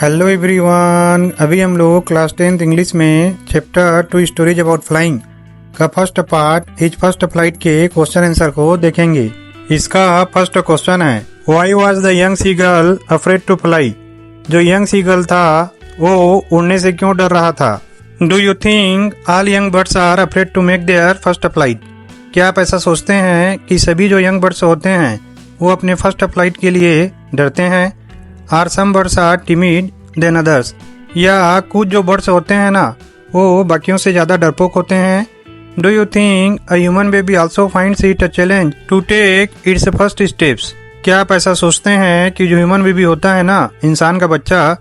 Hello everyone, अभी हम लोग क्लास 10th इंग्लिश में चैप्टर 2 स्टोरीज अबाउट फ्लाइंग का first part his first flight के क्वेश्चन आंसर को देखेंगे। इसका फर्स्ट क्वेश्चन है, why was the young seagull afraid to fly? जो यंग सीगल था वो उड़ने से क्यों डर रहा था? Do you think all young birds are afraid to make their first flight? क्या आप ऐसा सोचते हैं कि सभी जो यंग बर्ड्स होते हैं वो अपने फर्स्ट फ्लाइट के लिए डरते हैं? Are some birds are timid than others? या कुछ जो बर्ड्स होते हैं ना वो बाकियों से ज़्यादा डरपोक होते हैं? Do you think a human baby also finds it a challenge to take its first steps? क्या आप ऐसा सोचते हैं कि जो ह्यूमन बेबी होता है ना, इंसान का बच्चा,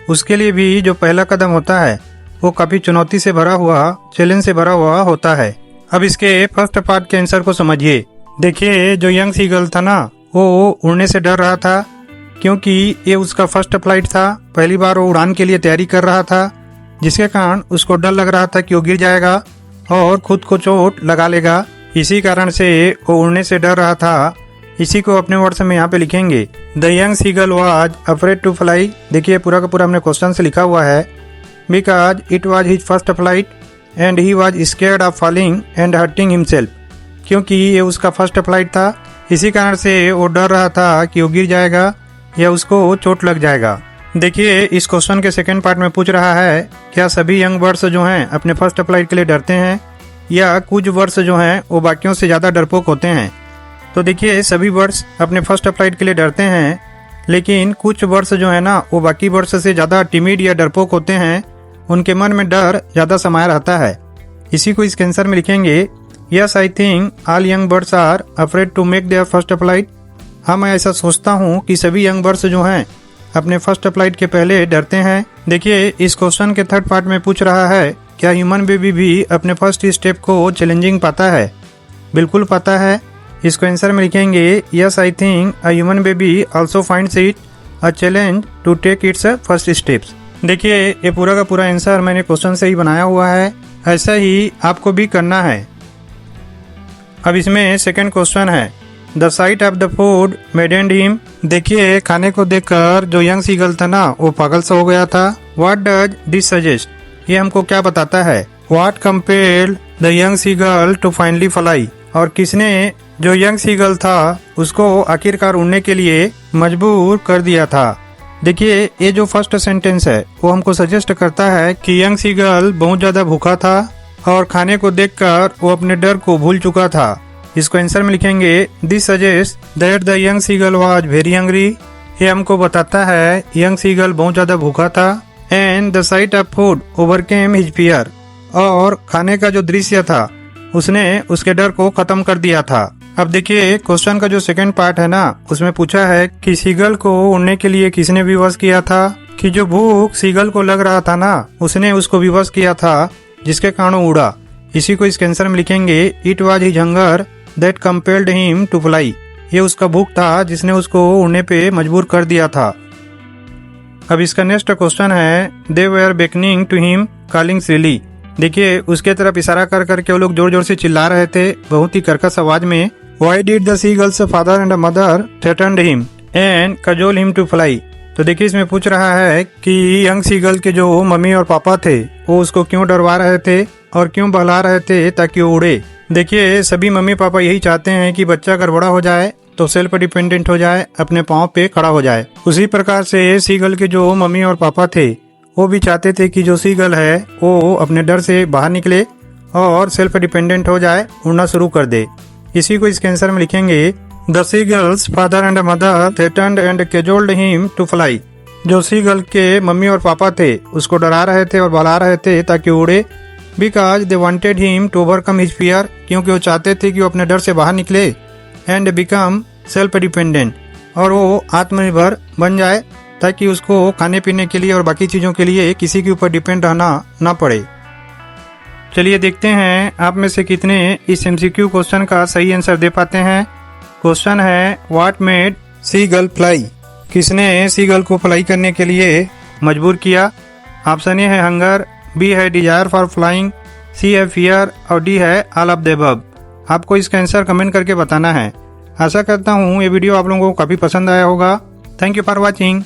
उसके लिए भी जो पहला कदम होता है वो काफ़ी चुनौती से भरा हुआ, चैलेंज से भरा हुआ होता है? अब इसके फर्स्ट पार्ट के आंसर को समझिए। देखिए, जो यंग सीगल था ना वो उड़ने से डर रहा था क्योंकि ये उसका फर्स्ट फ्लाइट था। पहली बार वो उड़ान के लिए तैयारी कर रहा था, जिसके कारण उसको डर लग रहा था कि वो गिर जाएगा और खुद को चोट लगा लेगा। इसी कारण से वो उड़ने से डर रहा था। इसी को अपने वर्ड्स में यहाँ पे लिखेंगे, the young seagull was afraid to fly. देखिए, पूरा का पूरा हमने क्वेश्चन से लिखा हुआ है, because it was his first flight and he was scared of falling and hurting himself. क्योंकि ये उसका फर्स्ट फ्लाइट था, इसी कारण से वो डर रहा था कि वो गिर जाएगा या उसको चोट लग जाएगा। देखिए, इस क्वेश्चन के सेकंड पार्ट में पूछ रहा है, क्या सभी यंग बर्ड्स जो हैं अपने फर्स्ट फ्लाइट के लिए डरते हैं या कुछ बर्ड्स जो हैं वो बाकियों से ज़्यादा डरपोक होते हैं? तो देखिए, सभी बर्ड्स अपने फर्स्ट फ्लाइट के लिए डरते हैं, लेकिन कुछ बर्ड्स जो है ना वो बाकी बर्ड्स से ज़्यादा टिमिड या डरपोक होते हैं। उनके मन में डर ज़्यादा समाया रहता है। इसी को इसके आंसर में लिखेंगे, yes I think all young birds are afraid to make their first flight. हाँ, मैं ऐसा सोचता हूँ कि सभी यंग बर्ड्स जो हैं अपने फर्स्ट फ्लाइट के पहले डरते हैं। देखिए, इस क्वेश्चन के थर्ड पार्ट में पूछ रहा है, क्या ह्यूमन बेबी भी अपने फर्स्ट स्टेप को चैलेंजिंग पाता है? बिल्कुल पाता है। इसको आंसर में लिखेंगे, yes I think a human baby also finds it a challenge to take its first steps. देखिए, ये पूरा का पूरा आंसर मैंने क्वेश्चन से ही बनाया हुआ है, ऐसा ही आपको भी करना है। अब इसमें सेकंड क्वेश्चन है, the sight of the food maddened him. देखिए, खाने को देखकर जो यंग सीगल था ना वो पागल सा हो गया था। What does this suggest? ये हमको क्या बताता है? What compelled the young seagull to finally fly? और किसने जो यंग सीगल था उसको आखिरकार उड़ने के लिए मजबूर कर दिया था? देखिए, ये जो फर्स्ट सेंटेंस है वो हमको सजेस्ट करता है कि यंग सीगल बहुत ज्यादा भूखा था और खाने को देखकर वो अपने डर को भूल चुका था। इसको आंसर में लिखेंगे, this suggest that the young seagull was very hungry. ये हमको बताता है यंग सीगल बहुत ज्यादा भूखा था। And the sight of food overcame his fear. और खाने का जो दृश्य था उसने उसके डर को खत्म कर दिया था। अब देखिए, क्वेश्चन का जो सेकंड पार्ट है ना उसमें पूछा है कि सीगल को उड़ने के लिए किसने विवश किया था? कि जो भूख सीगल को लग रहा था ना उसने उसको विवश किया था, जिसके कारण उड़ा। इसी को इसके आंसर में लिखेंगे, it was his hunger that compelled him to fly. ये उसका भूख था जिसने उसको उड़ने पे मजबूर कर दिया था। अब इसका नेक्स्ट क्वेश्चन है, दे वर बेकनिंग टू हिम कॉलिंग श्रीली। देखिए, उसके तरफ इशारा कर करके वो लोग जोर जोर से चिल्ला रहे थे, बहुत ही कर्कश आवाज में। Why did the seagull's father and mother threatened him and cajole him to fly? तो देखिए, इसमें पूछ रहा है कि यंग सीगल के जो मम्मी और पापा थे वो उसको क्यों डरवा रहे थे और क्यों बहला रहे थे ताकि वो उड़े। देखिए, सभी मम्मी पापा यही चाहते हैं कि बच्चा अगर बड़ा हो जाए तो सेल्फ डिपेंडेंट हो जाए, अपने पाँव पे खड़ा हो जाए। उसी प्रकार से सीगल के जो मम्मी और पापा थे वो भी चाहते थे कि जो सीगल है वो अपने डर से बाहर निकले और सेल्फ डिपेंडेंट हो जाए, उड़ना शुरू कर दे। इसी को इसके आंसर में लिखेंगे, the seagull's father and mother threatened and cajoled him to fly. जो सीगल के मम्मी और पापा थे उसको डरा रहे थे और बहला रहे थे ताकि उड़े, because they wanted him to overcome his fear. क्योंकि वो चाहते थे कि वो अपने डर से बाहर निकले एंड बिकम सेल्फ डिपेंडेंट, और वो आत्मनिर्भर बन जाए ताकि उसको खाने पीने के लिए और बाकी चीज़ों के लिए किसी के ऊपर डिपेंड रहना ना पड़े। चलिए देखते हैं आप में से कितने इस MCQ क्वेश्चन का सही आंसर दे पाते हैं। क्वेश्चन है, व्हाट मेड सीगल फ्लाई? किसने सीगल को फ्लाई करने के लिए मजबूर किया? ऑप्शन ए है हंगर, बी है डिजायर फॉर फ्लाइंग, सी है फियर और डी है ऑल ऑफ द अबव। आपको इसका आंसर कमेंट करके बताना है। आशा करता हूँ ये वीडियो आप लोगों को काफ़ी पसंद आया होगा। Thank you for watching.